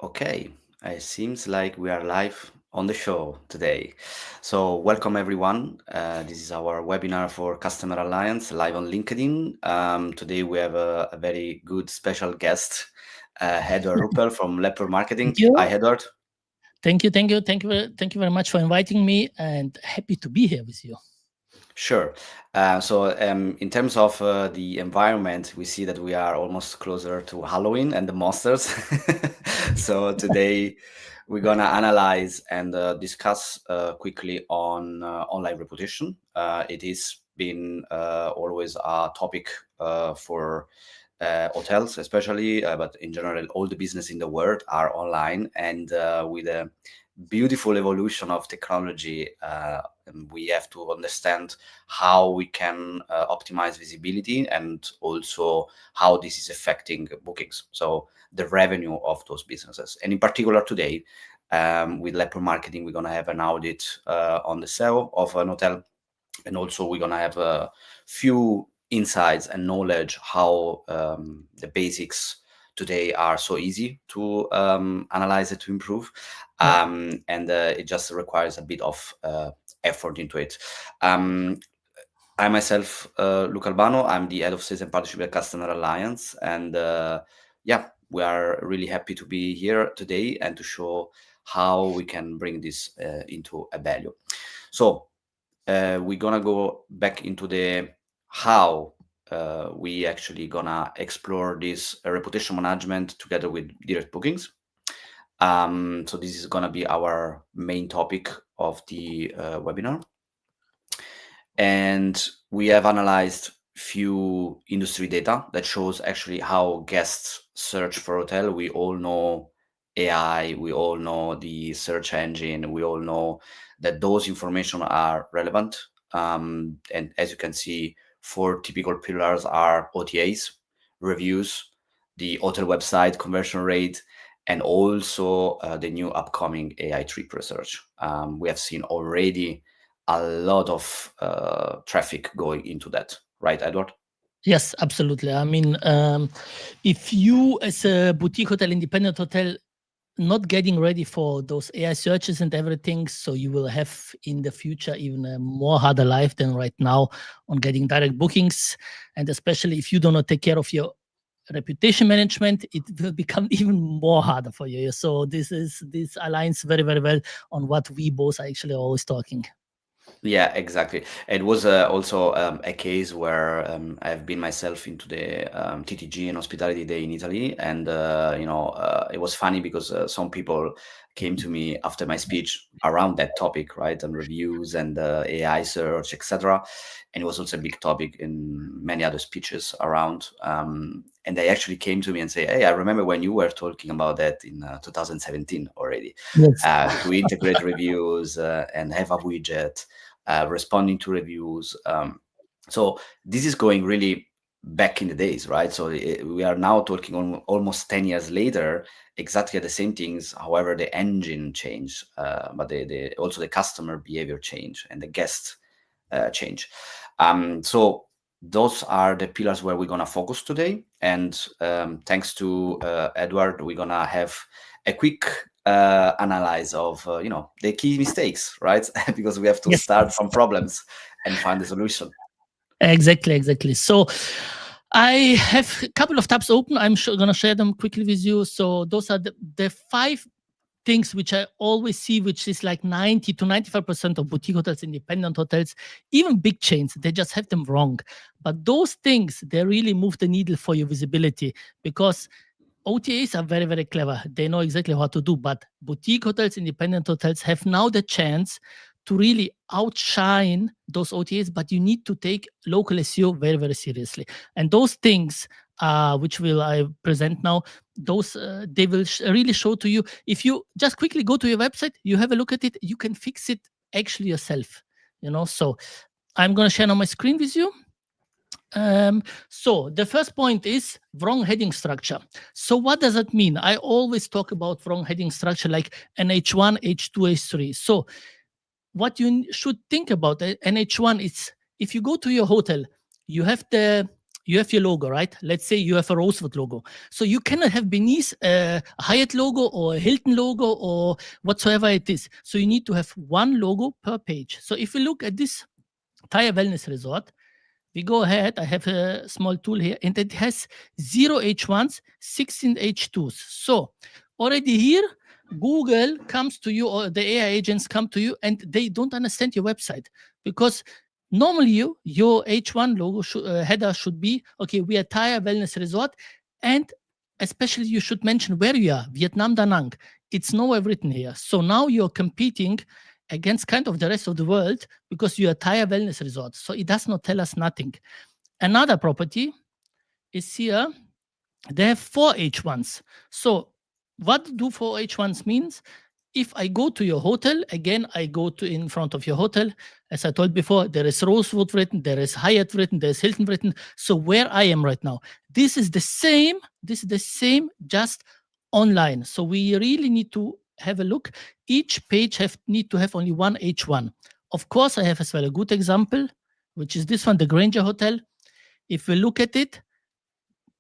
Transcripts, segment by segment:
Okay, it seems like we are live on the show today. So, welcome everyone. This is our webinar for Customer Alliance live on LinkedIn. Today we have a very good special guest, Edward Ruppel from Leppur Marketing. Thank you. Hi, Edward. Thank you very much for inviting me, and happy to be here with you. Sure. In terms of the environment, we see that we are almost closer to Halloween and the monsters. So today we're gonna analyze and discuss quickly on online reputation. It is been always a topic for hotels, especially, but in general, all the business in the world are online, and with a beautiful evolution of technology, and we have to understand how we can optimize visibility and also how this is affecting bookings, so the revenue of those businesses. And in particular today, with Leppur Marketing, we're going to have an audit on the sale of an hotel, and also we're going to have a few insights and knowledge how the basics today are so easy to analyze it, to improve, and it just requires a bit of effort into it. I myself, Luca Albano, I'm the head of sales and partnership at Customer Alliance, and we are really happy to be here today and to show how we can bring this into a value. So we're gonna go back into the how we actually gonna explore this reputation management together with direct bookings. So this is gonna be our main topic of the webinar. And we have analyzed few industry data that shows actually how guests search for hotel. We all know AI, we all know the search engine, we all know that those information are relevant. And as you can see, 4 typical pillars are OTAs, reviews, the hotel website conversion rate, and also the new upcoming AI trip research. We have seen already a lot of traffic going into that, right, Edward? Yes, absolutely. I mean, if you as a boutique hotel, independent hotel, not getting ready for those AI searches and everything, so you will have in the future even a more harder life than right now on getting direct bookings. And especially if you do not take care of your reputation management, it will become even more harder for you. So this aligns very, very well on what we both are actually always talking. Yeah, exactly. It was also a case where I've been myself into the TTG and Hospitality Day in Italy, and it was funny because some people came to me after my speech around that topic, right, and reviews and AI search, etc. And it was also a big topic in many other speeches around. And they actually came to me and say, "Hey, I remember when you were talking about that in 2017 already, Yes. to integrate reviews and have a widget." Responding to reviews. So this is going really back in the days, right? So we are now talking on almost 10 years later, exactly the same things. However, the engine changed, but also the customer behavior change and the guest change. So those are the pillars where we're gonna focus today. And thanks to Edward, we're gonna have a quick analyze of the key mistakes, right? Because we have to start from problems and find the solution. Exactly. So I have a couple of tabs open. I'm going to share them quickly with you. So those are the 5 things which I always see, which is like 90 to 95% of boutique hotels, independent hotels, even big chains, they just have them wrong. But those things, they really move the needle for your visibility, because OTAs are very, very clever. They know exactly what to do. But boutique hotels, independent hotels have now the chance to really outshine those OTAs, but you need to take local SEO very, very seriously. And those things, which will I present now, those they will really show to you. If you just quickly go to your website, you have a look at it, you can fix it actually yourself. So I'm going to share on my screen with you. So the first point is wrong heading structure. So what does that mean? I always talk about wrong heading structure like NH1, H2, H3. So what you should think about NH1 is, if you go to your hotel, you have the you have your logo, right? Let's say you have a Rosewood logo. So you cannot have beneath a Hyatt logo or a Hilton logo or whatsoever it is. So you need to have one logo per page. So if we look at this Thai Wellness Resort, we go ahead. I have a small tool here, and it has 0 H1s, 16 H2s. So already here, Google comes to you, or the AI agents come to you, and they don't understand your website, because normally your H1 logo header should be, okay, we are Thai Wellness Resort, and especially you should mention where you are, Vietnam, Da Nang. It's nowhere written here. So now you're competing against kind of the rest of the world, because you are Thai Wellness Resort. So it does not tell us nothing. Another property is here. They have 4 H1s. So what do 4 H1s means? If I go to your hotel, again, I go to in front of your hotel. As I told before, there is Rosewood written, there is Hyatt written, there is Hilton written. So where I am right now, this is the same, just online. So we really need to have a look. Each page need to have only one H1. Of course, I have as well a good example, which is this one, the Granger Hotel. If we look at it,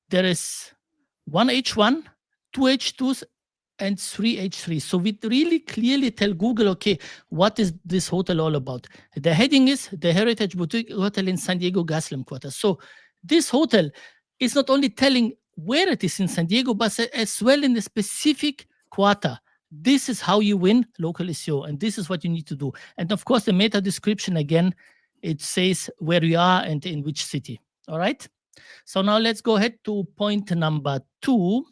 there is one H1, two H2s, and 3 H3. So we really clearly tell Google, okay, what is this hotel all about? The heading is the Heritage Boutique Hotel in San Diego Gaslamp Quarter. So this hotel is not only telling where it is in San Diego, but as well in the specific quarter. This is how you win local SEO, and this is what you need to do. And of course, the meta description, again, it says where you are and in which city. All right. So now let's go ahead to point number 2,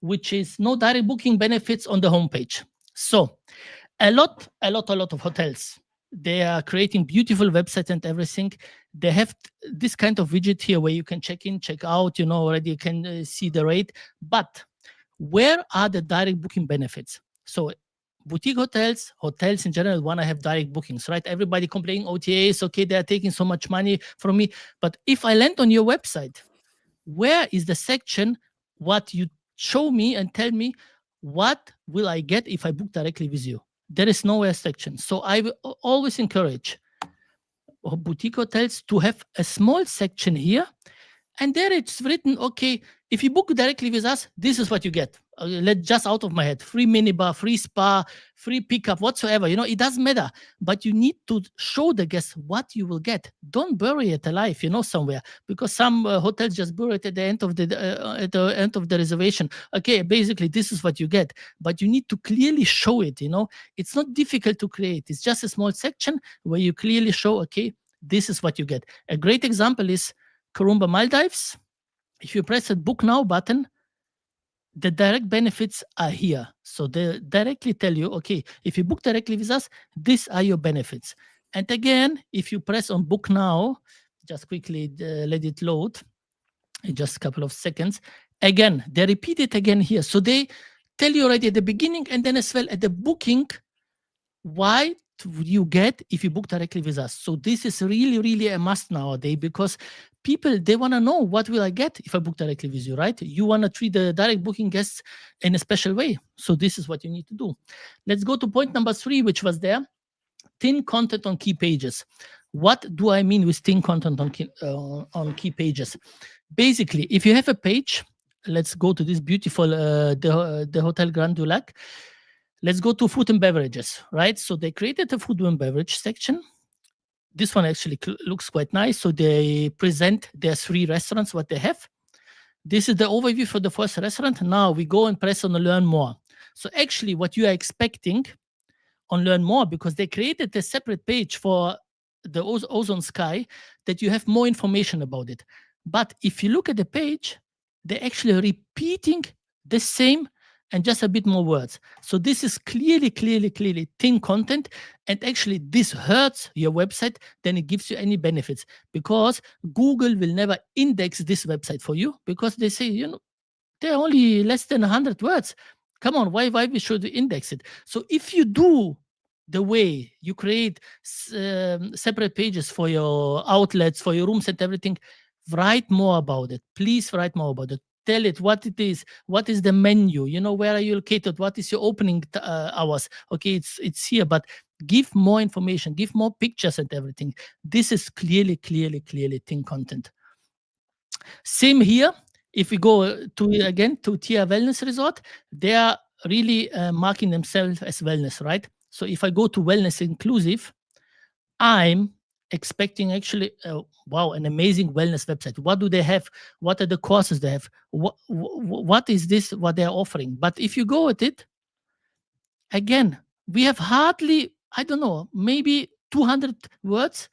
which is no direct booking benefits on the homepage. So a lot of hotels, they are creating beautiful websites and everything. They have this kind of widget here where you can check in, check out, already you can see the rate. But where are the direct booking benefits? So boutique hotels in general want to have direct bookings, right? Everybody complaining OTAs, okay, they are taking so much money from me. But if I land on your website, where is the section what you show me and tell me what will I get if I book directly with you? There is nowhere section. So I will always encourage boutique hotels to have a small section here, and there it's written, okay, if you book directly with us, this is what you get. Let's just out of my head, free minibar, free spa, free pickup, whatsoever. It doesn't matter. But you need to show the guests what you will get. Don't bury it alive, somewhere, because some hotels just bury it at the end of the reservation. Okay, basically this is what you get, but you need to clearly show it. It's not difficult to create. It's just a small section where you clearly show, okay, this is what you get. A great example is Karumba Maldives. If you press the book now button, the direct benefits are here. So they directly tell you, okay, if you book directly with us, these are your benefits. And again, if you press on book now, just quickly let it load in just a couple of seconds. Again, they repeat it again here. So they tell you already at the beginning and then as well at the booking, why you get if you book directly with us. So this is really, really a must nowadays, because people, they want to know, what will I get if I book directly with you, right? You want to treat the direct booking guests in a special way. So this is what you need to do. Let's go to point number 3, which was there. Thin content on key pages. What do I mean with thin content on key pages? Basically, if you have a page, let's go to this beautiful, the Hotel Grand du Lac. Let's go to food and beverages, right? So they created a food and beverage section. This one actually looks quite nice. So they present their 3 restaurants, what they have. This is the overview for the first restaurant. Now we go and press on the learn more. So actually what you are expecting on learn more, because they created a separate page for the Ozone Sky, that you have more information about it. But if you look at the page, they're actually repeating the same and just a bit more words. So this is clearly thin content, and actually this hurts your website than it gives you any benefits, because Google will never index this website for you, because they say, they're only less than 100 words. Come on, why we should index it? So if you do the way you create separate pages for your outlets, for your rooms and everything, write more about it. Please write more about it. Tell it what it is, what is the menu, where are you located, what is your opening hours. Okay, it's here, but give more information, give more pictures and everything. This is clearly thin content. Same here. If we go to Tia Wellness Resort, they are really marking themselves as wellness, right? So if I go to wellness inclusive, I'm expecting actually, wow, an amazing wellness website. What do they have? What are the courses they have? What is this, what they're offering? But if you go at it, again, we have hardly, I don't know, maybe 200 words,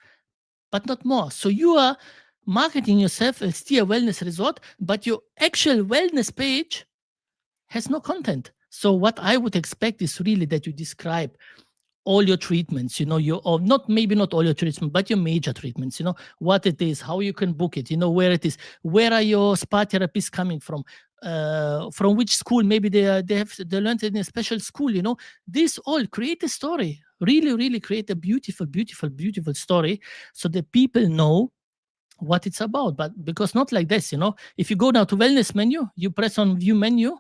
but not more. So you are marketing yourself as still a wellness resort, but your actual wellness page has no content. So what I would expect is really that you describe all your treatments, or not, maybe not all your treatments, but your major treatments, what it is, how you can book it, where it is, where are your spa therapists coming from which school, maybe they learned it in a special school, this all create a story, really create a beautiful story, so that people know what it's about. But because not like this, if you go now to wellness menu, you press on view menu,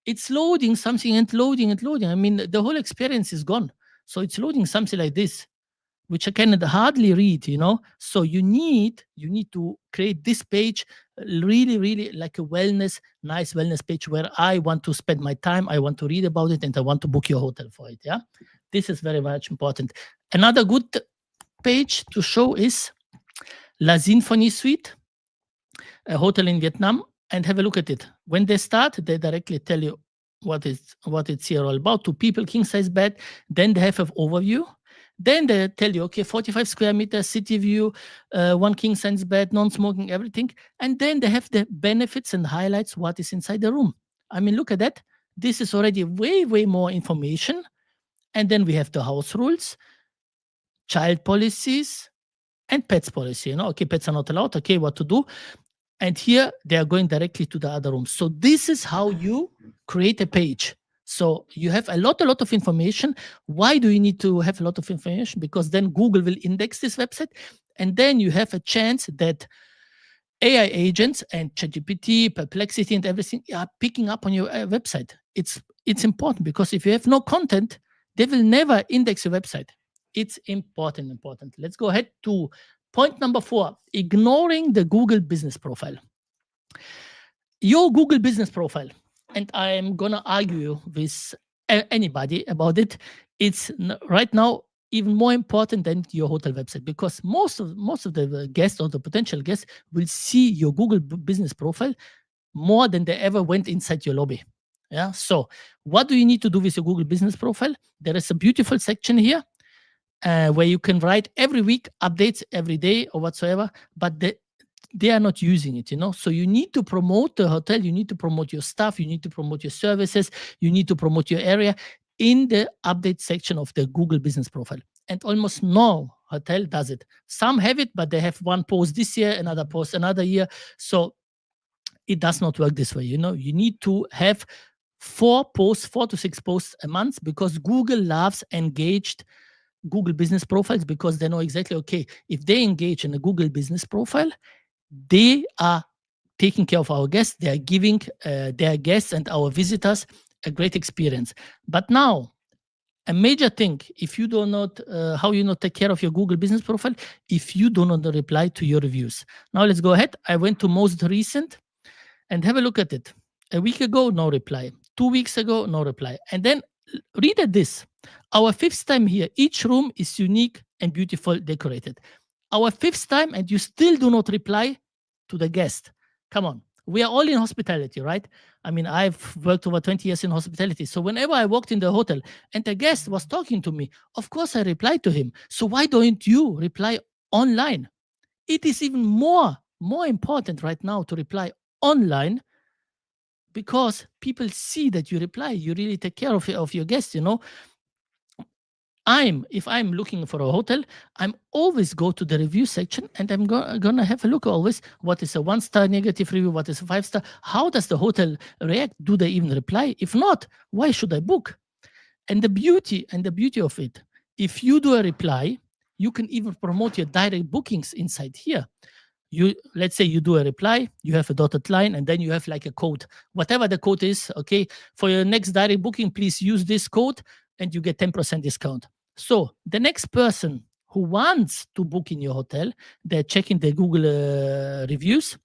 it's loading something and loading. I mean, the whole experience is gone. So it's loading something like this, which I can hardly read, So you need to create this page, really like a nice wellness page where I want to spend my time, I want to read about it, and I want to book your hotel for it. Yeah, this is very much important. Another good page to show is La Symphony Suite, a hotel in Vietnam, and have a look at it. When they start, they directly tell you what it's here all about. 2 people, king size bed. Then they have an overview. Then they tell you, okay, 45 square meters, city view, 1 king size bed, non-smoking, everything. And then they have the benefits and highlights what is inside the room. I mean, look at that. This is already way more information. And then we have the house rules, child policies, and pets policy. Okay, pets are not allowed. Okay, what to do? And here they are going directly to the other room. So this is how you create a page. So you have a lot of information. Why do you need to have a lot of information? Because then Google will index this website, and then you have a chance that AI agents and ChatGPT, Perplexity, and everything are picking up on your website. It's important, because if you have no content, they will never index your website. It's important. Let's go ahead to point number 4, ignoring the Google business profile. Your Google business profile, and I'm going to argue with anybody about it, it's right now even more important than your hotel website, because most of the guests or the potential guests will see your Google business profile more than they ever went inside your lobby. Yeah. So what do you need to do with your Google business profile? There is a beautiful section here where you can write every week updates, every day or whatsoever, but they are not using it, So you need to promote the hotel, you need to promote your stuff, you need to promote your services, you need to promote your area in the update section of the Google business profile. And almost no hotel does it. Some have it, but they have one post this year, another post another year. So it does not work this way. You need to have 4 to 6 posts a month, because Google loves engaged Google business profiles, because they know exactly, okay, if they engage in a Google business profile, they are taking care of our guests. They are giving their guests and our visitors a great experience. But now, a major thing, if you do not, how you not take care of your Google business profile, if you do not reply to your reviews. Now let's go ahead. I went to most recent and have a look at it. A week ago, no reply. 2 weeks ago, no reply. And then read at this. Our 5th time here, each room is unique and beautiful decorated. Our 5th time, and you still do not reply to the guest. Come on. We are all in hospitality, right? I mean, I've worked over 20 years in hospitality. So whenever I walked in the hotel and the guest was talking to me, of course I replied to him. So why don't you reply online? It is even more important right now to reply online, because people see that you reply, you really take care of your guests, If I'm looking for a hotel, I'm always go to the review section, and I'm gonna have a look always what is a 1-star negative review, what is a 5-star, how does the hotel react, do they even reply? If not, why should I book? And the beauty of it, if you do a reply, you can even promote your direct bookings inside here. Let's say you do a reply, you have a dotted line, and then you have like a code, whatever the code is. Okay, for your next direct booking, please use this code and you get 10% discount. So the next person who wants to book in your hotel, they're checking the Google reviews,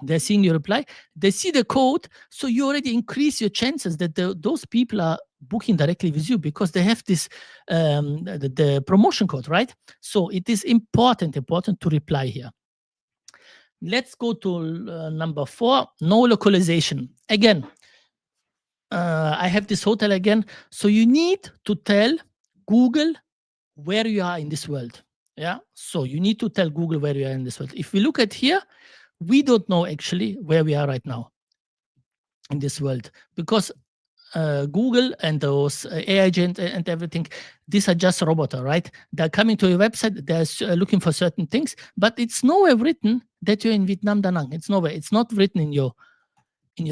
They're seeing your reply, they see the code, so you already increase your chances that those people are booking directly with you because they have this the promotion code, right? So it is important to reply here. Let's go to number 4, no localization. Again, I have this hotel again. So you need to tell Google where you are in this world. Yeah. So you need to tell Google where you are in this world. If we look at here, we don't know actually where we are right now in this world because Google and those AI agent and everything, these are just robots, right? They're coming to your website, they're looking for certain things, but it's nowhere written that you're in Vietnam Da Nang. It's nowhere. It's not written in your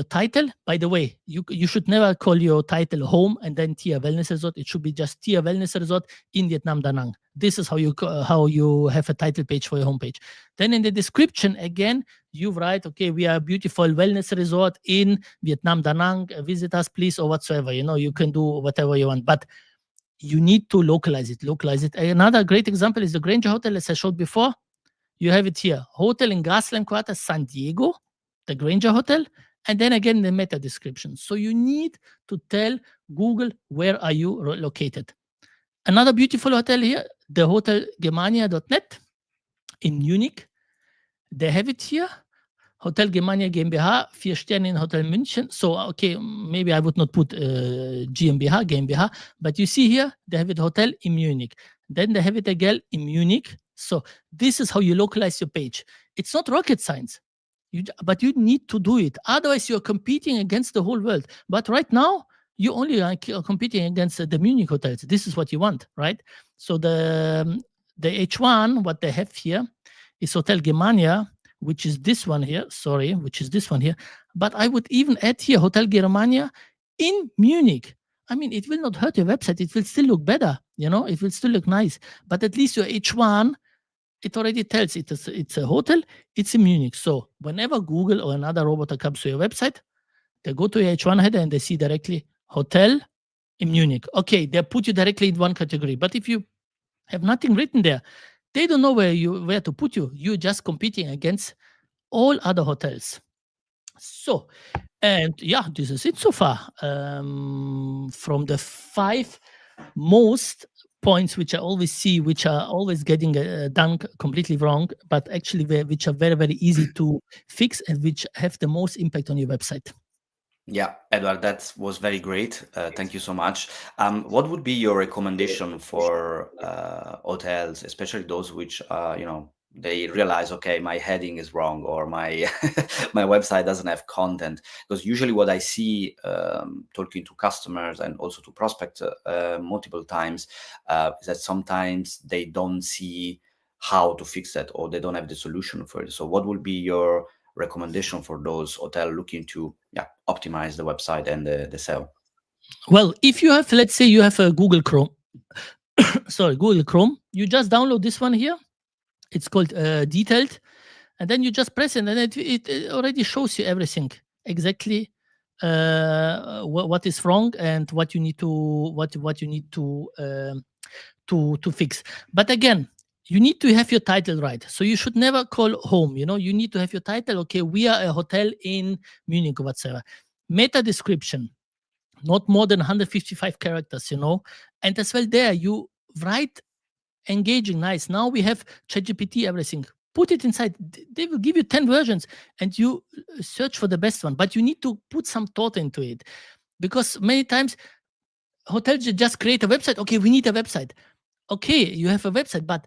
title. By the way, you should never call your title home and then Tia Wellness Resort. It should be just Tia Wellness Resort in Vietnam Da Nang. This is how you have a title page for your homepage. Then in the description, again, you write, okay, we are a beautiful wellness resort in Vietnam Da Nang. Visit us, please, or whatsoever. You can do whatever you want, but you need to localize it. Another great example is the Granger Hotel, as I showed before. You have it here, hotel in Gaslamp Quarter, San Diego, the Granger Hotel, and then again the meta description. So you need to tell Google where are you located. Another beautiful hotel here, the Hotel Germania.net in Munich. They have it here. Hotel Germania GmbH, 4 Sterne in Hotel München. So, okay, maybe I would not put GmbH, but you see here, they have it hotel in Munich. Then they have it again in Munich. So this is how you localize your page. It's not rocket science, but you need to do it. Otherwise, you're competing against the whole world. But right now, you only are competing against the Munich hotels. This is what you want, right? So the H1, what they have here is Hotel Germania, which is this one here. But I would even add here Hotel Germania in Munich. I mean, it will not hurt your website. It will still look better. It will still look nice. But at least your H1, it already tells it's a hotel, it's in Munich. So whenever Google or another robot comes to your website, they go to your H1 header and they see directly hotel in Munich. Okay, they put you directly in one category. But if you have nothing written there, they don't know where to put you. You're just competing against all other hotels. So, and yeah, this is it so far. From the 5 most points which I always see, which are always getting done completely wrong, but actually which are very, very easy to fix and which have the most impact on your website. Yeah, Edward, that was very great. Thank you so much. What would be your recommendation for hotels, especially those which, they realize, okay, my heading is wrong or my my website doesn't have content? Because usually what I see talking to customers and also to prospects multiple times is that sometimes they don't see how to fix that or they don't have the solution for it. So what would be your recommendation for those hotel looking to optimize the website and the SEO? Well, if you have, let's say you have a Google Chrome, Google Chrome, you just download this one here. It's called Detailed, and then you just press it, and it already shows you everything exactly what is wrong and what you need to fix. But again, you need to have your title right. So you should never call home. You need to have your title. Okay, we are a hotel in Munich or whatsoever. Meta description, not more than 155 characters. And as well there you write engaging, nice. Now we have ChatGPT, everything. Put it inside. They will give you 10 versions and you search for the best one. But you need to put some thought into it, because many times hotels just create a website. Okay, we need a website. Okay, you have a website, but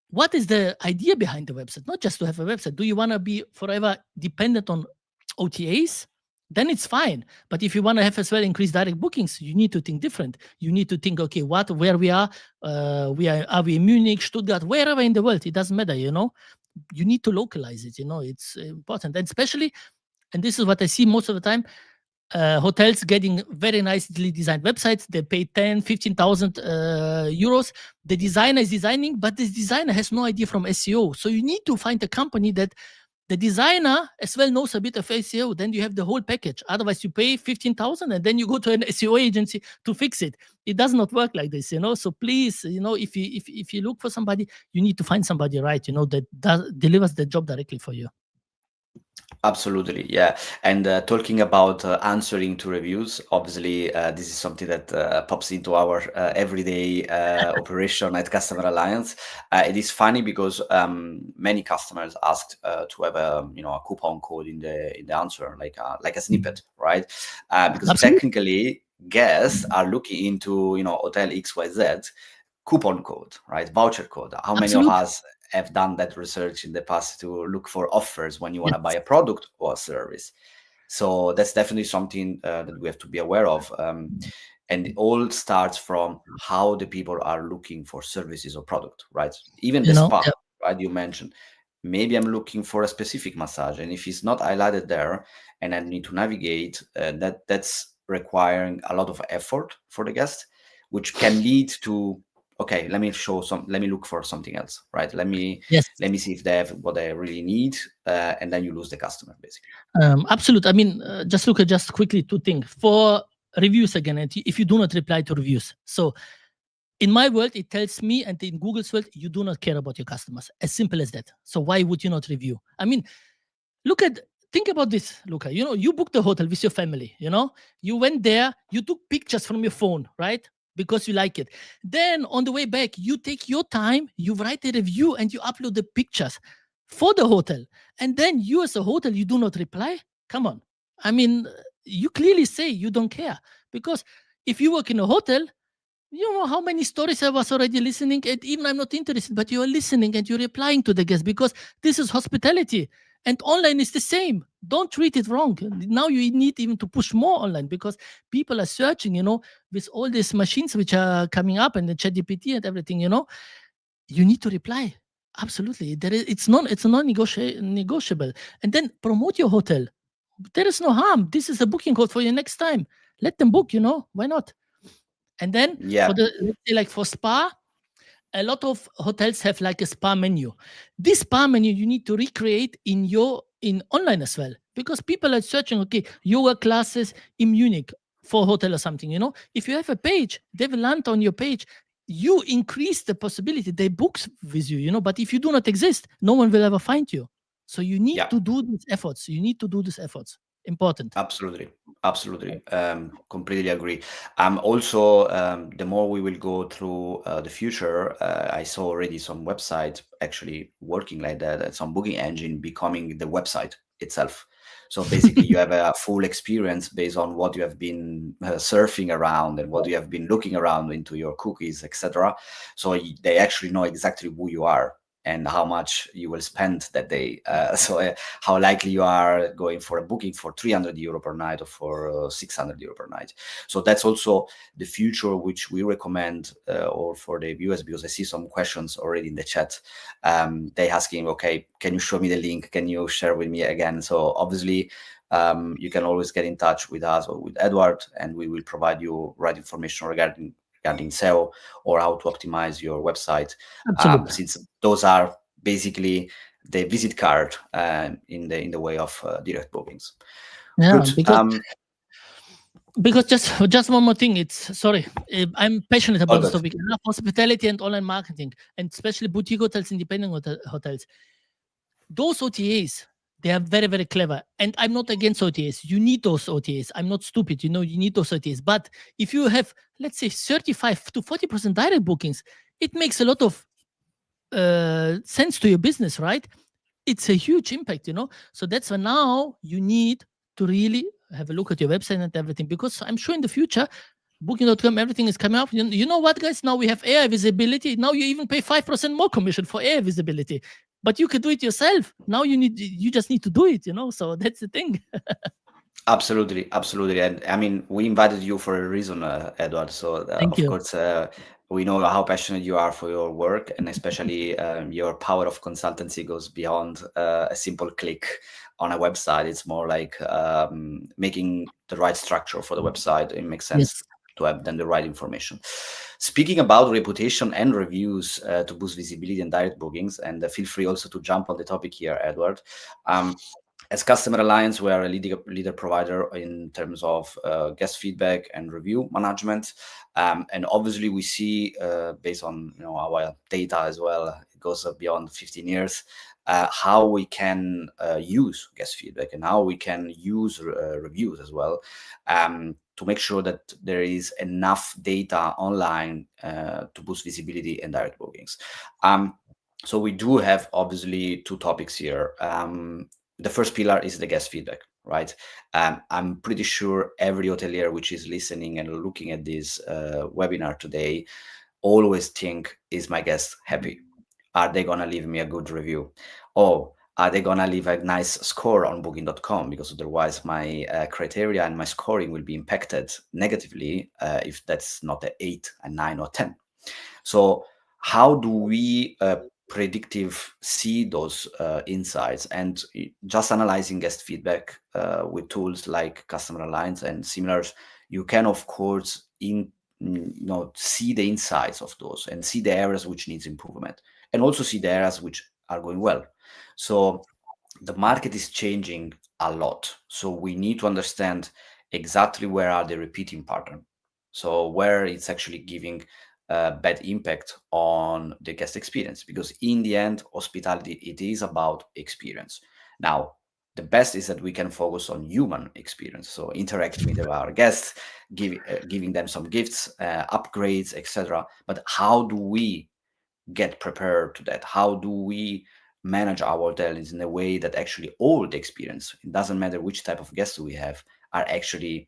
what is the idea behind the website? Not just to have a website. Do you want to be forever dependent on OTAs? Then it's fine. But if you want to have as well increased direct bookings, you need to think different. You need to think, okay, where we are? Are we in Munich, Stuttgart, wherever in the world? It doesn't matter, You need to localize it. It's important, and especially, and this is what I see most of the time. Hotels getting very nicely designed websites. They pay 10, 15,000 euros. The designer is designing, but this designer has no idea from SEO. So you need to find a company that the designer as well knows a bit of SEO. Then you have the whole package. Otherwise, you pay 15,000 and then you go to an SEO agency to fix it. It does not work like this, So please, if you look for somebody, you need to find somebody right, that delivers the job directly for you. Absolutely, yeah. And talking about answering to reviews, obviously, this is something that pops into our everyday operation at Customer Alliance. It is funny because many customers asked to have a coupon code in the answer, like a snippet, right? Because Absolutely. technically, guests are looking into Hotel XYZ coupon code, right? Voucher code. How many of Absolutely. us have done that research in the past to look for offers when you want to buy Yes. a product or a service? So that's definitely something that we have to be aware of. And it all starts from how the people are looking for services or product, right? Even the spa, Yeah. right? You mentioned maybe I'm looking for a specific massage, and if it's not highlighted there, and I need to navigate, that's requiring a lot of effort for the guest, which can lead to okay, let me look for something else, right? Yes. Let me see if they have what they really need, and then you lose the customer basically. Absolutely. I mean, just look at just quickly two things for reviews again. If you do not reply to reviews, so in my world, it tells me, and in Google's world, you do not care about your customers. As simple as that. So why would you not review? I mean, look at think about this, Luca. You booked a hotel with your family. You went there, you took pictures from your phone, right? Because you like it. Then on the way back, you take your time, you write a review, and you upload the pictures for the hotel. And then you, as a hotel, you do not reply. Come on. I mean, you clearly say you don't care, because if you work in a hotel, you know how many stories I was already listening, and even I'm not interested, but you're listening and you're replying to the guest, because this is hospitality. And online is the same. Don't treat it wrong. Now you need even to push more online, because people are searching, with all these machines which are coming up and the ChatGPT and everything, you need to reply. Absolutely. It's non-negotiable. And then promote your hotel. There is no harm. This is a booking code for your next time. Let them book, Why not? And then Yeah, let's say like for spa, a lot of hotels have like a spa menu. This spa menu you need to recreate in online as well, because people are searching, okay, yoga classes in Munich for hotel or something. If you have a page, they will land on your page. You increase the possibility they book with you. But if you do not exist, no one will ever find you. So you need yeah. to do these efforts. Important. Absolutely. Absolutely. Completely agree. Also, the more we will go through the future, I saw already some websites actually working like that, and some booking engine becoming the website itself. So basically, you have a full experience based on what you have been surfing around and what you have been looking around into your cookies, etc. So they actually know exactly who you are and how much you will spend that day. So how likely you are going for a booking for 300 euro per night or for 600 euro per night. So that's also the future which we recommend or for the viewers, because I see some questions already in the chat. They asking, okay, can you show me the link? Can you share with me again? So obviously, you can always get in touch with us or with Edward, and we will provide you right information regarding SEO or how to optimize your website, Absolutely. since those are basically the visit card in the way of direct bookings. Yeah, Good. because just one more thing. Sorry, I'm passionate All about this good. topic. I love hospitality and online marketing, and especially boutique hotels, independent hotels. Those OTAs, they are very, very clever. And I'm not against OTAs. You need those OTAs. I'm not stupid. You need those OTAs. But if you have, let's say, 35 to 40% direct bookings, it makes a lot of sense to your business, right? It's a huge impact. So that's why now you need to really have a look at your website and everything, because I'm sure in the future, booking.com, everything is coming up. You know what, guys? Now we have AI visibility. Now you even pay 5% more commission for AI visibility, but you could do it yourself. Now you just need to do it. So that's the thing. Absolutely, absolutely. And I mean, we invited you for a reason, Edward. So, Thank of you. course, we know how passionate you are for your work, and especially your power of consultancy goes beyond a simple click on a website. It's more like making the right structure for the website. It makes sense Yes. to have then the right information. Speaking about reputation and reviews to boost visibility and direct bookings, and feel free also to jump on the topic here, Edward. As Customer Alliance, we are a leader provider in terms of guest feedback and review management, and obviously we see based on our data as well, it goes beyond 15 years. how we can use guest feedback and how we can use reviews as well, to make sure that there is enough data online to boost visibility and direct bookings. So we do have obviously two topics here. The first pillar is the guest feedback, right? I'm pretty sure every hotelier which is listening and looking at this webinar today always think, is my guest happy? Are they gonna leave me a good review? Oh, are they gonna leave a nice score on booking.com? Because otherwise my criteria and my scoring will be impacted negatively if that's not a 8, a 9 or 10. So how do we predictive see those insights? And just analyzing guest feedback with tools like Customer Alliance and similars, you can of course see the insights of those and see the areas which needs improvement, and also see the areas which are going well. So the market is changing a lot, so we need to understand exactly where are the repeating pattern, so where it's actually giving bad impact on the guest experience, because in the end hospitality, it is about experience. Now the best is that we can focus on human experience, so interacting with our guests, giving them some gifts, upgrades, etc. But how do we get prepared to that? How do we manage our hotels in a way that actually all the experience, it doesn't matter which type of guests we have, are actually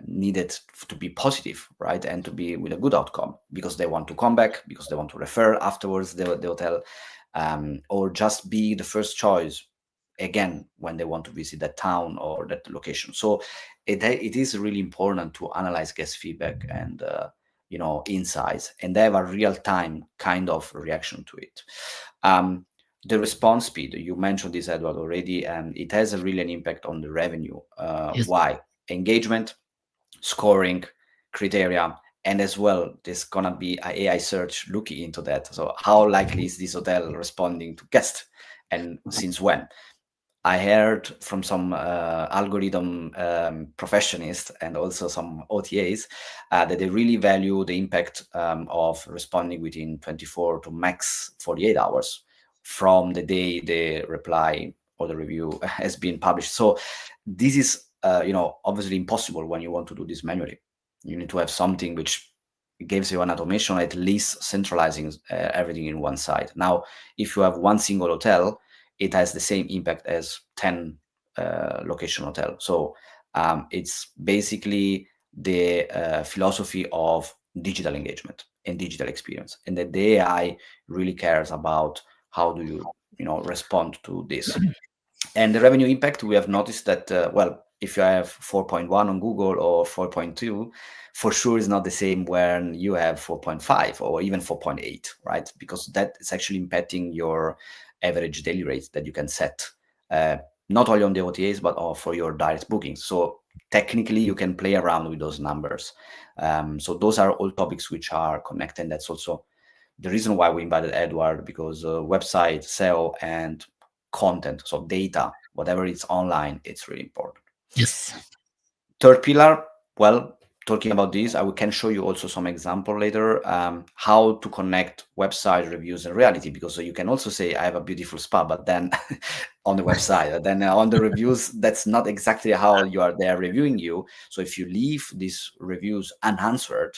needed to be positive, right? And to be with a good outcome, because they want to come back, because they want to refer afterwards the hotel, or just be the first choice again when they want to visit that town or that location. So it is really important to analyze guest feedback and insights, and have a real time kind of reaction to it. The response speed, you mentioned this, Edward, already, and it has a really an impact on the revenue. Yes. Why? Engagement, scoring criteria, and as well there's gonna be a AI search looking into that. So how likely is this hotel responding to guests, and since when? I heard from some algorithm professionists and also some OTAs that they really value the impact of responding within 24 to max 48 hours from the day the reply or the review has been published. So this is, obviously impossible when you want to do this manually. You need to have something which gives you an automation, at least centralizing everything in one side. Now, if you have one single hotel, it has the same impact as 10 location hotel. So it's basically the philosophy of digital engagement and digital experience, and that the AI really cares about how do you respond to this. And the revenue impact, we have noticed that, if you have 4.1 on Google or 4.2, for sure is not the same when you have 4.5 or even 4.8, right? Because that is actually impacting your average daily rate that you can set, not only on the OTAs, but for your direct bookings. So technically, you can play around with those numbers. So those are all topics which are connected. That's also the reason why we invited Edward, because website, SEO, and content, so data, whatever is online, it's really important. Yes. Third pillar, well, talking about this, I can show you also some example later, how to connect website reviews and reality, because you can also say, I have a beautiful spa, but then on the website, then on the reviews, that's not exactly how you are there reviewing you. So if you leave these reviews unanswered,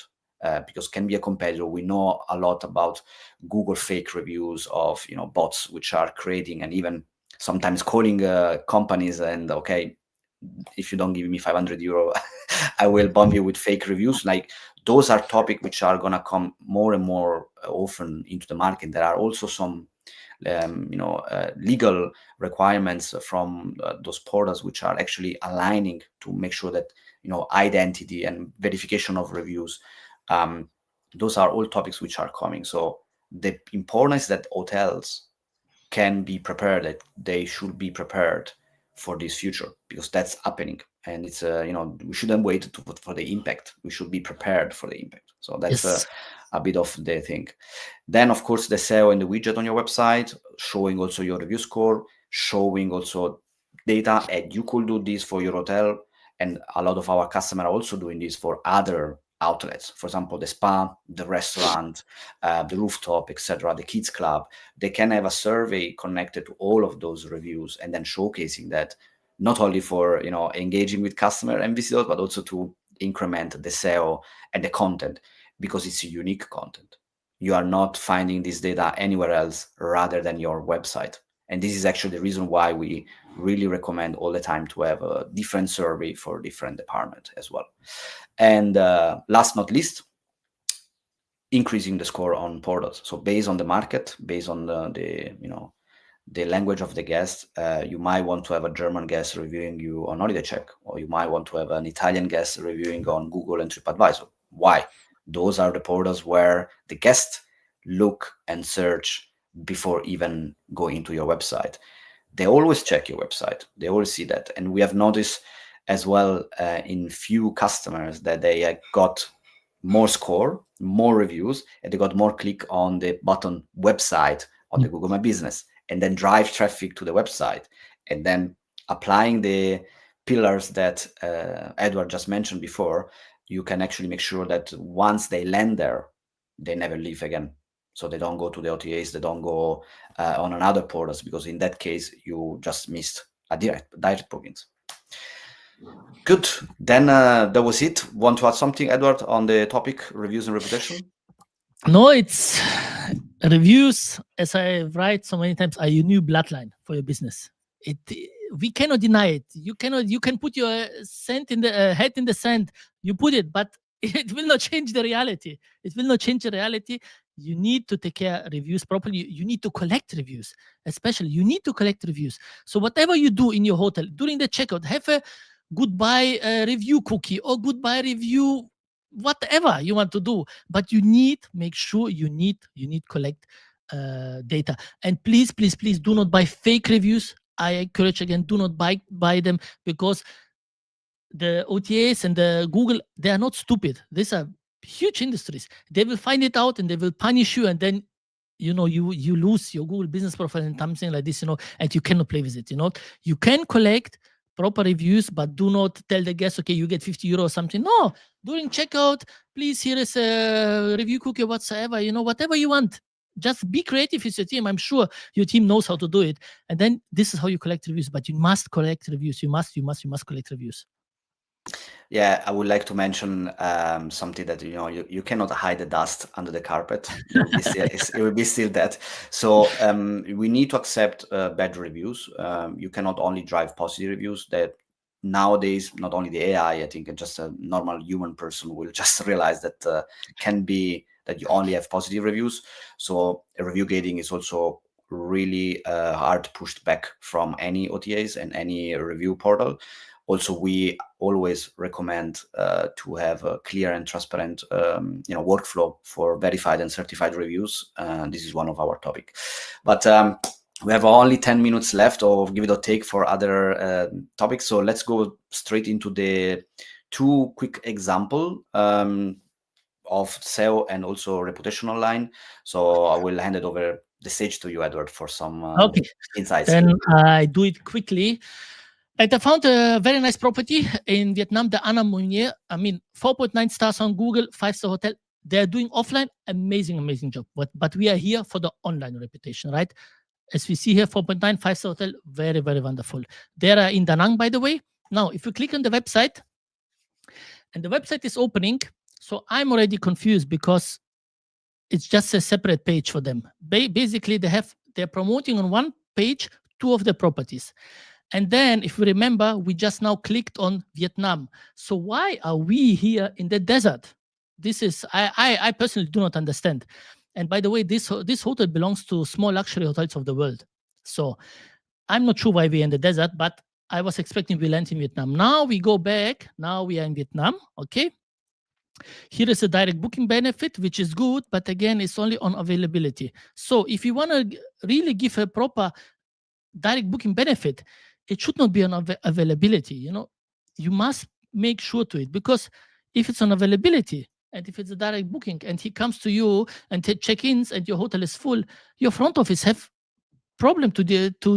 because can be a competitor. We know a lot about Google fake reviews of bots which are creating and even sometimes calling companies, and okay, if you don't give me 500 euro, I will bomb you with fake reviews. Like, those are topics which are gonna come more and more often into the market. There are also some legal requirements from those portals which are actually aligning to make sure that identity and verification of reviews, those are all topics which are coming. So the importance that hotels can be prepared, that they should be prepared for this future, because that's happening, and it's we shouldn't wait for the impact. We should be prepared for the impact. So that's Yes. a bit of the thing. Then of course the SEO and the widget on your website, showing also your review score, showing also data, and you could do this for your hotel, and a lot of our customers are also doing this for other outlets, for example, the spa, the restaurant, the rooftop, etc., the kids club. They can have a survey connected to all of those reviews and then showcasing that, not only for engaging with customer and visitors, but also to increment the SEO and the content, because it's unique content. You are not finding this data anywhere else rather than your website. And this is actually the reason why we really recommend all the time to have a different survey for different departments as well. And last not least, increasing the score on portals. So based on the market, based on the language of the guest, you might want to have a German guest reviewing you on Holiday Check, or you might want to have an Italian guest reviewing on Google and TripAdvisor. Why? Those are the portals where the guests look and search before even going to your website. They always check your website. They always see that. And we have noticed as well in few customers that they got more score, more reviews, and they got more click on the button website on the Google My Business, and then drive traffic to the website. And then applying the pillars that Edward just mentioned before, you can actually make sure that once they land there, they never leave again. So they don't go to the OTAs, they don't go on another portals, because in that case, you just missed a direct bookings. Good. Then that was it. Want to add something, Edward, on the topic reviews and reputation? No, it's reviews, as I write so many times, are your new bloodline for your business. We cannot deny it. You can put your sand in the head in the sand. You put it, but it will not change the reality. It will not change the reality. You need to take care of reviews properly. You need to collect reviews, especially. You need to collect reviews. So whatever you do in your hotel during the checkout, have a goodbye review cookie or goodbye review, whatever you want to do. But you need make sure you need collect data. And please do not buy fake reviews. I encourage again, do not buy them, because the OTAs and the Google, they are not stupid. These are huge industries. They will find it out and they will punish you, and then you lose your Google business profile and something like this, and you cannot play with it. You can collect proper reviews, but do not tell the guest, okay, you get 50 euro or something. No, during checkout, please, here is a review cookie, whatsoever, whatever you want. Just be creative with your team. I'm sure your team knows how to do it. And then this is how you collect reviews, but you must collect reviews. You must collect reviews. Yeah, I would like to mention something that you cannot hide the dust under the carpet. It will be still that. So we need to accept bad reviews. You cannot only drive positive reviews. That nowadays, not only the AI, I think just a normal human person will just realize that can be that you only have positive reviews. So review gating is also really hard pushed back from any OTAs and any review portal. Also, we always recommend to have a clear and transparent workflow for verified and certified reviews. This is one of our topic. But we have only 10 minutes left, or give it or take for other topics. So let's go straight into the two quick example of SEO and also reputation online. So I will hand it over the stage to you, Edward, for some insights. Then I do it quickly. And I found a very nice property in Vietnam, the Anna Mounier. 4.9 stars on Google, 5-star hotel. They're doing offline, amazing job. But we are here for the online reputation, right? As we see here, 4.9, 5-star hotel, very, very wonderful. They are in Da Nang, by the way. Now, if you click on the website, and the website is opening, so I'm already confused because it's just a separate page for them. Basically, they're promoting on one page 2 of the properties. And then, if you remember, we just now clicked on Vietnam. So why are we here in the desert? This is, I personally do not understand. And by the way, this hotel belongs to small luxury hotels of the world. So I'm not sure why we're in the desert, but I was expecting we land in Vietnam. Now we go back. Now we are in Vietnam. Okay. Here is a direct booking benefit, which is good, but again, it's only on availability. So if you want to really give a proper direct booking benefit, it should not be on availability. You must make sure to it, because if it's on availability and if it's a direct booking and he comes to you and check-ins and your hotel is full, your front office have problem to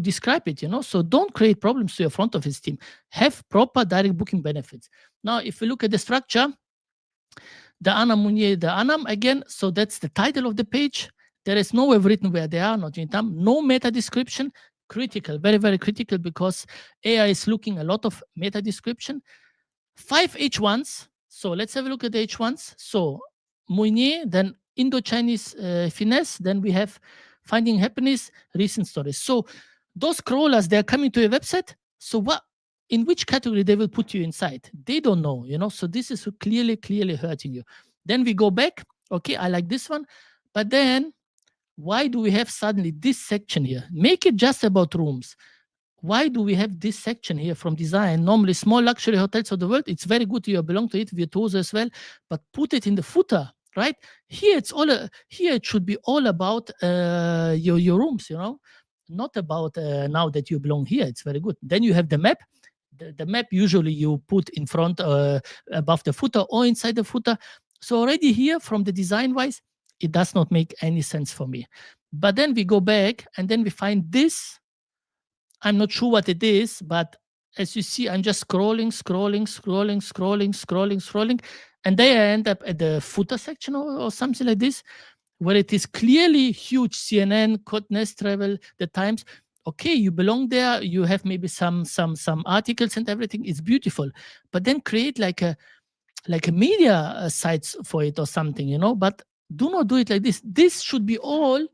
describe it. So don't create problems to your front office team. Have proper direct booking benefits. Now, if we look at the structure, the Anam Munier, the Anam again. So that's the title of the page. There is nowhere written where they are, not in time. No meta description. Critical, very, very critical, because AI is looking a lot of meta description. 5 H1s. So let's have a look at the H1s. So Mounier, then Indo-Chinese finesse, then we have finding happiness, recent stories. So those crawlers, they're coming to your website. So what, in which category they will put you inside? They don't know, So this is clearly hurting you. Then we go back. Okay, I like this one. But then why do we have suddenly this section here? Make it just about rooms. Why do we have this section here from design? Normally, small luxury hotels of the world, it's very good. You belong to it, Virtuoso as well, but put it in the footer, right? Here, it's all. Here, it should be all about your rooms, not about now that you belong here. It's very good. Then you have the map. The map usually you put in front, above the footer or inside the footer. So already here, from the design wise, it does not make any sense for me. But then we go back and then we find this. I'm not sure what it is, but as you see, I'm just scrolling, and then I end up at the footer section or something like this, where it is clearly huge. CNN, Cotnest Travel, The Times. Okay, you belong there. You have maybe some articles and everything. It's beautiful, but then create like a media sites for it or something, But do not do it like this. This should be all.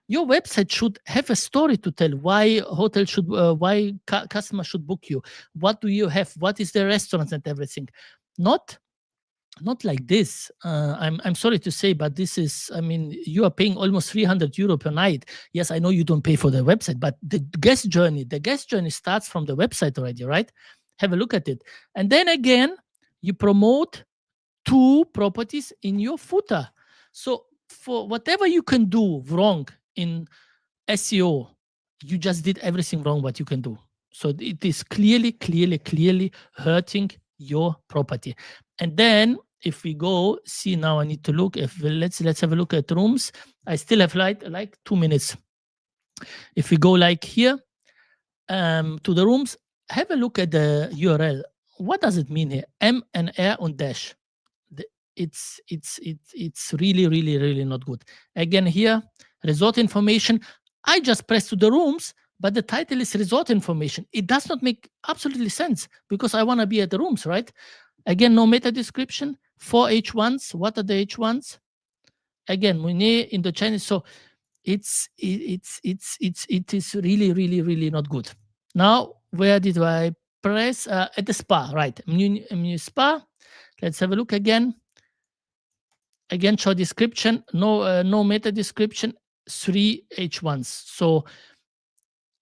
Your website should have a story to tell why hotel should, why customer should book you. What do you have? What is the restaurants and everything? Not like this. I'm sorry to say, but this is, you are paying almost 300 euro per night. Yes, I know you don't pay for the website, but the guest journey starts from the website already, right? Have a look at it. And then again, you promote 2 properties in your footer. So for whatever you can do wrong in SEO, you just did everything wrong what you can do. So it is clearly hurting your property. And then if we go, see, now I need to look, let's have a look at rooms. I still have like 2 minutes. If we go like here to the rooms, have a look at the URL. What does it mean here? M and R on dash. It's really not good. Again here, resort information. I just press to the rooms, but the title is resort information. It does not make absolutely sense because I want to be at the rooms, right? Again, no meta description. 4 H1s. What are the H1s? Again, Mounier in the Chinese. So it is really not good. Now, where did I press? At the spa, right? Spa. Let's have a look again. Again, show description, no meta description, 3 H1s. So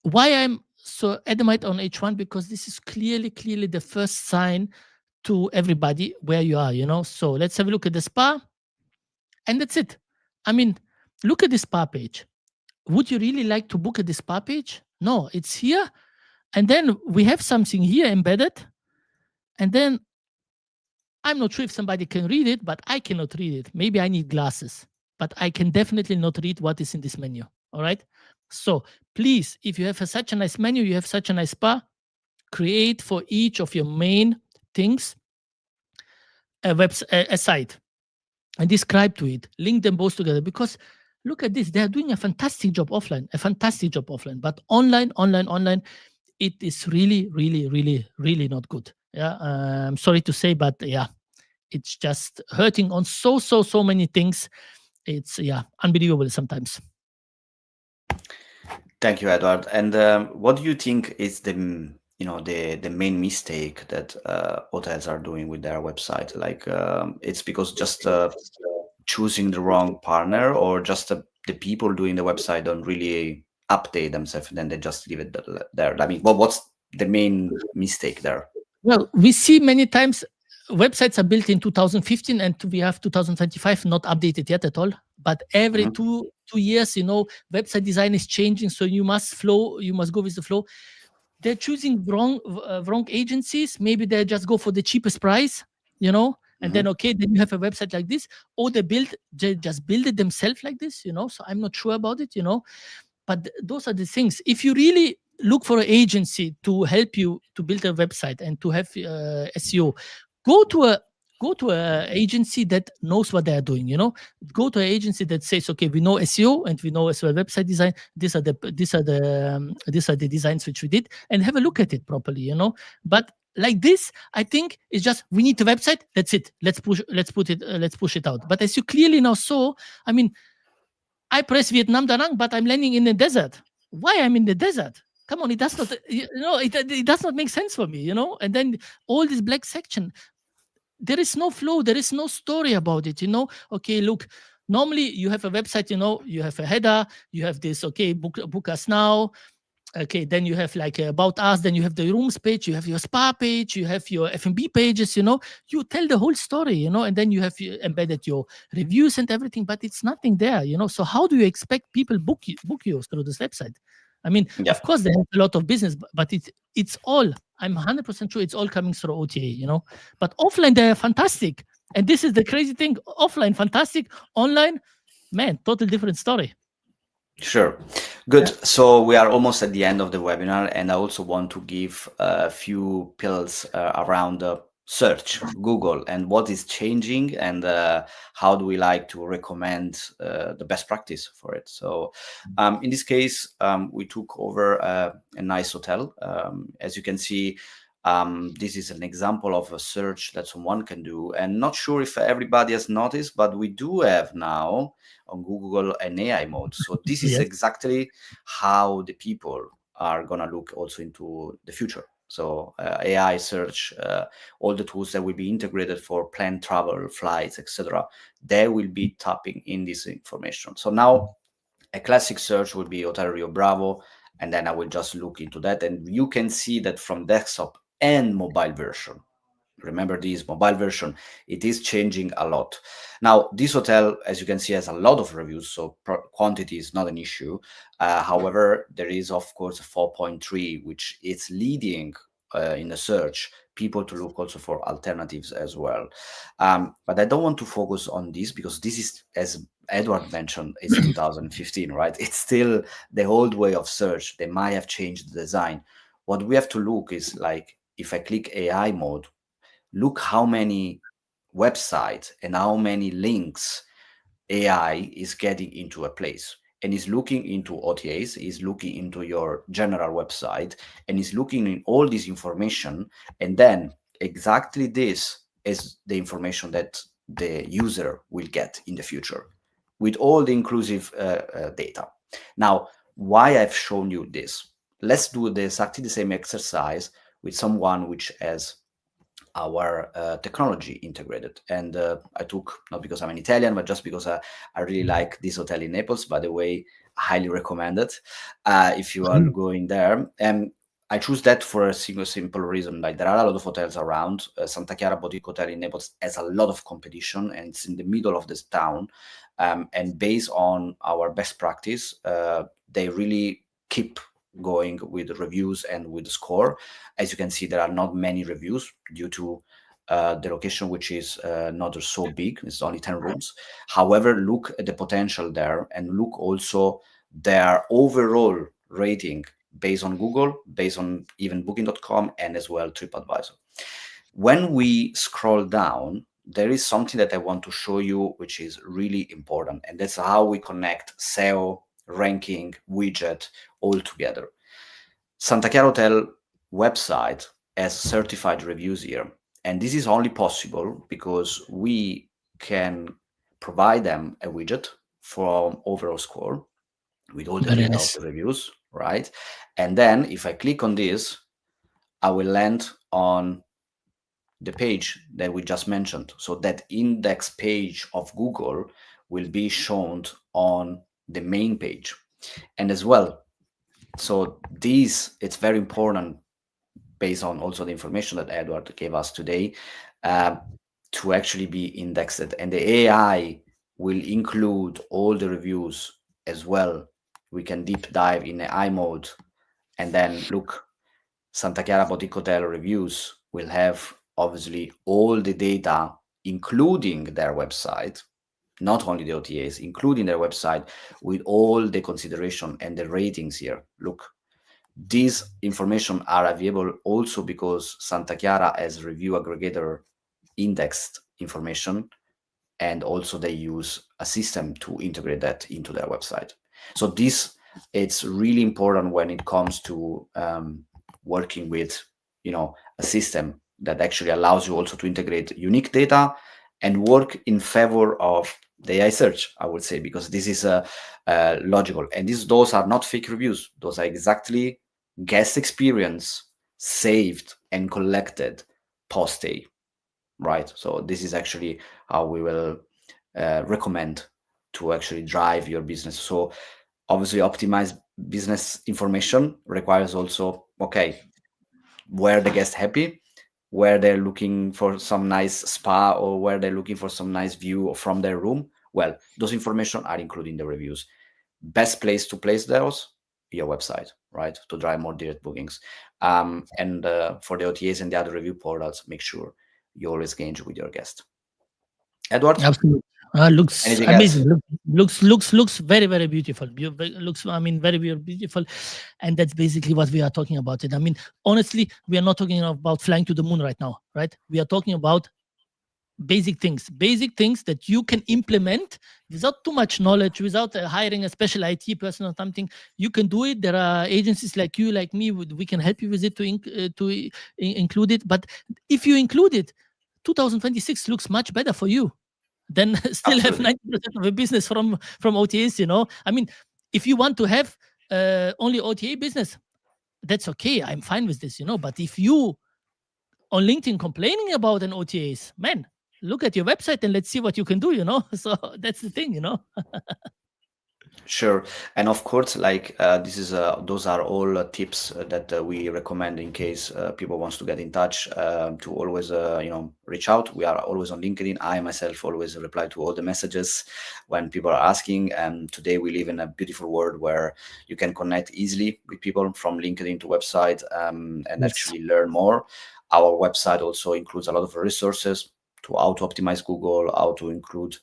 why I'm so adamant on H1? Because this is clearly the first sign to everybody where you are, So let's have a look at the spa. And that's it. Look at the spa page. Would you really like to book at the spa page? No, it's here. And then we have something here embedded. And then I'm not sure if somebody can read it, but I cannot read it. Maybe I need glasses, but I can definitely not read what is in this menu. All right. So please, if you have such a nice menu, you have such a nice spa, create for each of your main things a site and describe to it, link them both together, because look at this. They are doing a fantastic job offline, but online, it is really not good. Yeah, I'm sorry to say, but yeah, it's just hurting on so many things. It's unbelievable sometimes. Thank you, Edward. And what do you think is the main mistake that hotels are doing with their website? Like it's because just choosing the wrong partner, or just the people doing the website don't really update themselves, and then they just leave it there. What's the main mistake there? Well, we see many times websites are built in 2015 and we have 2025 not updated yet at all. But every 2 years, website design is changing. So you must go with the flow. They're choosing wrong agencies. Maybe they just go for the cheapest price, and then then you have a website like this, or they just build it themselves like this, So I'm not sure about it, But those are the things. If you really look for an agency to help you to build a website and to have SEO, go to go to an agency that knows what they're doing. Go to an agency that says, okay, we know SEO and we know as well website design. These are the designs which we did, and have a look at it properly. But like this, I think it's just, we need the website. That's it. Let's push it out. But as you clearly now saw, I mean, I press Vietnam Da Nang, but I'm landing in the desert. Why I'm in the desert? Come on, it does not, it does not make sense for me. And then all this black section, there is no flow, there is no story about it. Okay, look, normally you have a website, you have a header, you have this, okay, book us now. Okay, then you have like about us, then you have the rooms page, you have your spa page, you have your F&B pages. You tell the whole story, and then you have embedded your reviews and everything, but it's nothing there. So how do you expect people book you through this website? I mean, Yeah. of course they have a lot of business, but it's all, I'm 100% sure it's all coming through OTA. But offline they're fantastic, and this is the crazy thing: offline fantastic, online, man, total different story. Sure. Good. So we are almost at the end of the webinar, and I also want to give a few pills around search, Google, and what is changing, and how do we like to recommend the best practice for it. So in this case, we took over a nice hotel. As you can see, this is an example of a search that someone can do, and not sure if everybody has noticed, but we do have now on Google an AI mode. So this is Yes. exactly how the people are going to look also into the future. So AI search, all the tools that will be integrated for planned travel, flights, etc., they will be tapping in this information. So now a classic search would be Hotel Rio Bravo, and then I will just look into that, and you can see that from desktop and mobile version. Remember, this mobile version, it is changing a lot. Now, this hotel, as you can see, has a lot of reviews, so quantity is not an issue. However, there is, of course, a 4.3, which is leading in the search people to look also for alternatives as well. But I don't want to focus on this, because this is, as Edward mentioned, it's 2015, right? It's still the old way of search. They might have changed the design. What we have to look is, like, if I click AI mode, look how many websites and how many links AI is getting into a place, and is looking into OTAs, is looking into your general website, and is looking in all this information. And then exactly this is the information that the user will get in the future with all the inclusive data. Now, why I've shown you this, let's do exactly the same exercise with someone which has our technology integrated. And I took, not because I'm an Italian, but just because I really like this hotel in Naples. By the way, highly recommend it if you are going there. And I choose that for a simple reason. Like, there are a lot of hotels around. Santa Chiara Boutique Hotel in Naples has a lot of competition, and it's in the middle of this town. And based on our best practice, they really keep going with reviews and with the score. As you can see, there are not many reviews due to the location, which is not so big. It's only 10 rooms. However, look at the potential there, and look also their overall rating based on Google, based on even booking.com, and as well TripAdvisor. When we scroll down, there is something that I want to show you, which is really important, and that's how we connect SEO, ranking, widget all together. Santa Chiara Hotel website has certified reviews here, and this is only possible because we can provide them a widget from overall score with all the Very data of nice. the reviews, right? And then if I click on this, I will land on the page that we just mentioned. So that index page of Google will be shown on the main page. And as well, so this, it's very important, based on also the information that Edward gave us today, to actually be indexed. And the AI will include all the reviews as well. We can deep dive in AI mode, and then look, Santa Chiara Boutique Hotel reviews will have obviously all the data, including their website, not only the OTAs, including their website, with all the consideration and the ratings here. Look, these information are available also because Santa Chiara, as review aggregator, indexed information, and also they use a system to integrate that into their website. So this, it's really important when it comes to working with, you know, a system that actually allows you also to integrate unique data and work in favor of the AI search, I would say, because this is logical. And those are not fake reviews. Those are exactly guest experience saved and collected post day, right? So this is actually how we will recommend to actually drive your business. So obviously optimize business information requires also, okay, where the guest happy, where they're looking for some nice spa, or where they're looking for some nice view from their room. Well, those information are included in the reviews. Best place to place those, your website, right, to drive more direct bookings. And for the OTAs and the other review portals, make sure you always engage with your guest. Edward, Absolutely. Looks anything else? amazing. Looks very, very beautiful. Looks, I mean, very, very beautiful. And that's basically what we are talking about. It. I mean, honestly, we are not talking about flying to the moon right now, right? We are talking about basic things that you can implement without too much knowledge, without hiring a special IT person or something. You can do it. There are agencies like you, like me, we can help you with it to include it. But if you include it, 2026 looks much better for you than still have Absolutely. 90% of a business from OTAs. You know, I mean, if you want to have only OTA business, that's okay. I'm fine with this. You know, but if you on LinkedIn complaining about an OTAs, man, look at your website and let's see what you can do. You know, so that's the thing. You know. Sure. And of course, like this is those are all tips that we recommend in case people wants to get in touch, to always you know, reach out. We are always on LinkedIn. I myself always reply to all the messages when people are asking. And today we live in a beautiful world where you can connect easily with people from LinkedIn to website, and Yes. actually learn more. Our website also includes a lot of resources to how to optimize Google, how to include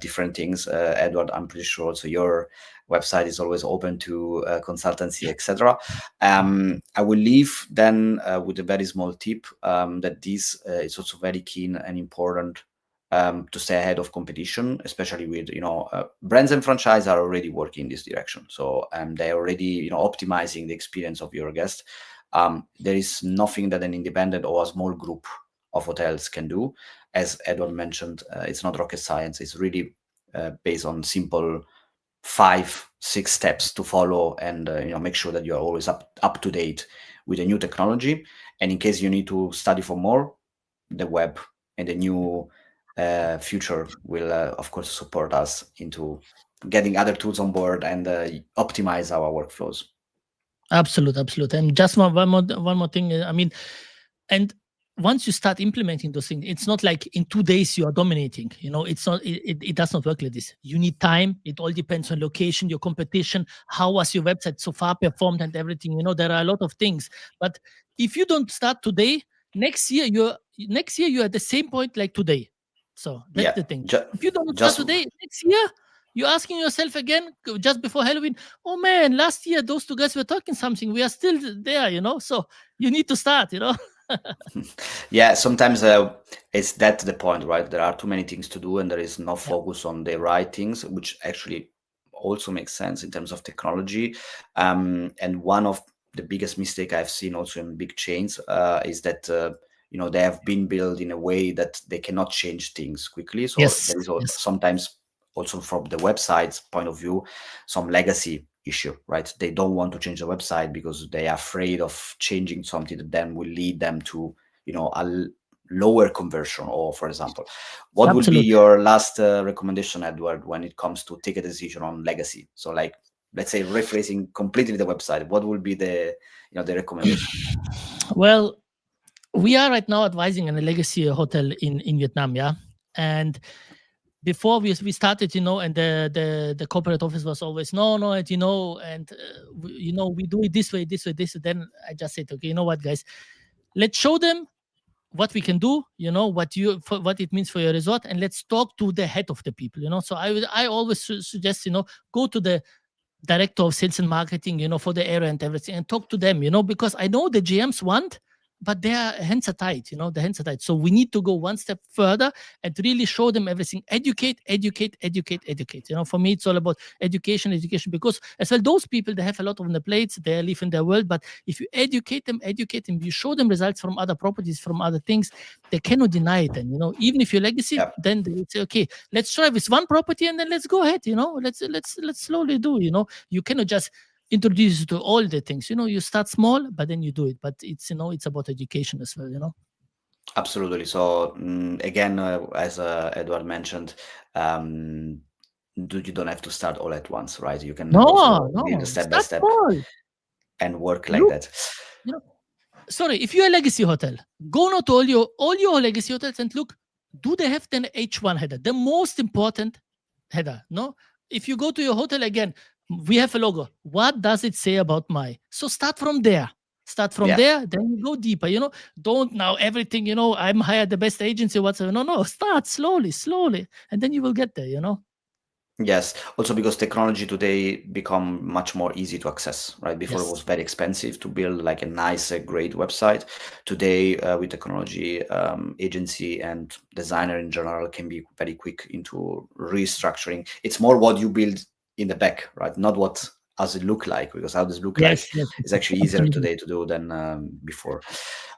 different things. Edward, I'm pretty sure so your website is always open to consultancy, etc. I will leave then with a very small tip, that this is also very keen and important, to stay ahead of competition, especially with, you know, brands and franchise are already working in this direction. So they're already, you know, optimizing the experience of your guest. There is nothing that an independent or a small group of hotels can do. As Edward mentioned, it's not rocket science. It's really based on simple 5-6 steps to follow, and you know, make sure that you are always up to date with the new technology. And in case you need to study for more, the web and the new future will of course support us into getting other tools on board and optimize our workflows. Absolute. And just one more thing. I mean, and once you start implementing those things, it's not like in 2 days you are dominating. You know, it's not. It does not work like this. You need time. It all depends on location, your competition, how was your website so far performed, and everything. You know, there are a lot of things. But if you don't start today, next year you're at the same point like today. So that's Yeah, the thing. If you don't start just today, next year you're asking yourself again just before Halloween, oh man, last year those two guys were talking something. We are still there, you know. So you need to start, you know. yeah, sometimes it's that the point, right? There are too many things to do and there is no Yeah. focus on the right things, which actually also makes sense in terms of technology. And one of the biggest mistake I've seen also in big chains is that you know, they have been built in a way that they cannot change things quickly. So Yes. there is Yes. sometimes also from the website's point of view some legacy issue, right? They don't want to change the website because they are afraid of changing something that then will lead them to, you know, a lower conversion. Or for example, what will be Absolutely. your last recommendation, Edward, when it comes to take a decision on legacy? So like, let's say rephrasing completely the website, what will be the, you know, the recommendation? Well, we are right now advising on a legacy hotel in Vietnam, yeah. And before we started, you know, and the corporate office was always no, and you know, and you know, we do it this way, this way, this. Then I just said, okay, you know what, guys, let's show them what we can do, you know, what it means for your resort, and let's talk to the head of the people, you know. So I always suggest, you know, go to the director of sales and marketing, you know, for the area and everything, and talk to them, you know, because I know the GMs want, but their hands are tied, the hands are tied. So we need to go one step further and really show them everything. Educate. For me, it's all about education, because as well, those people, they have a lot on the plates, they live in their world, but if you educate them, you show them results from other properties, from other things, they cannot deny it. And, even if you're legacy, then they would say, okay, let's try with one property and then let's go ahead, let's slowly do, you cannot just introduce you to all the things, you start small, but then you do it. But it's, it's about education as well, Absolutely. So again, as Edward mentioned, you don't have to start all at once, right? You can also build step by step and work like that. Sorry, if you're a legacy hotel, go not all your legacy hotels and look, do they have an H1 header, the most important header? No. If you go to your hotel again, we have a logo. What does it say about my? So start from there. There, then you go deeper. Don't now everything. I'm hired the best agency, whatsoever. No. Start slowly, and then you will get there. Yes, also because technology today become much more easy to access, right? Before it was very expensive to build like a nice, great website. Today, with technology, agency and designer in general can be very quick into restructuring. It's more what you build in the back, right? Not what does it look like, because how does it look like is actually easier today to do than before.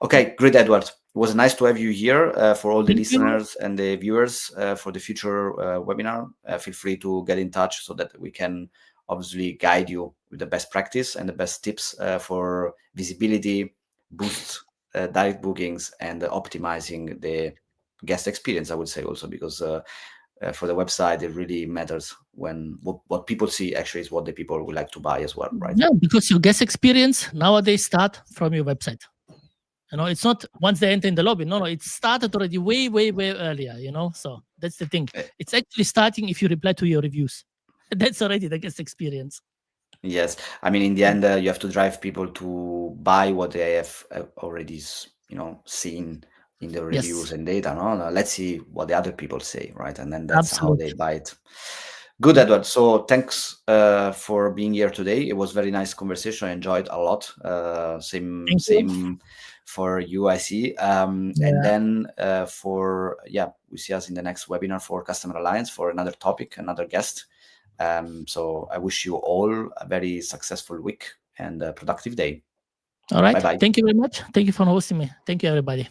Okay, great, Edward. It was nice to have you here. For all the listeners and the viewers, for the future webinar, feel free to get in touch so that we can obviously guide you with the best practice and the best tips for visibility, boost direct bookings, and optimizing the guest experience, I would say also, because for the website, it really matters when what people see actually is what the people would like to buy as well, right? Yeah, because your guest experience nowadays start from your website. It's not once they enter in the lobby. No, it started already way earlier, So that's the thing. It's actually starting if you reply to your reviews. That's already the guest experience. Yes. I mean, in the end, you have to drive people to buy what they have already, seen in the reviews and data. No, let's see what the other people say, right? And then that's how they buy it. Good, Edward. So thanks for being here today. It was very nice conversation. I enjoyed a lot. Same for you, I see. And then we see us in the next webinar for Customer Alliance for another topic, another guest. So I wish you all a very successful week and a productive day. All right. Bye-bye. Thank you very much. Thank you for hosting me. Thank you, everybody.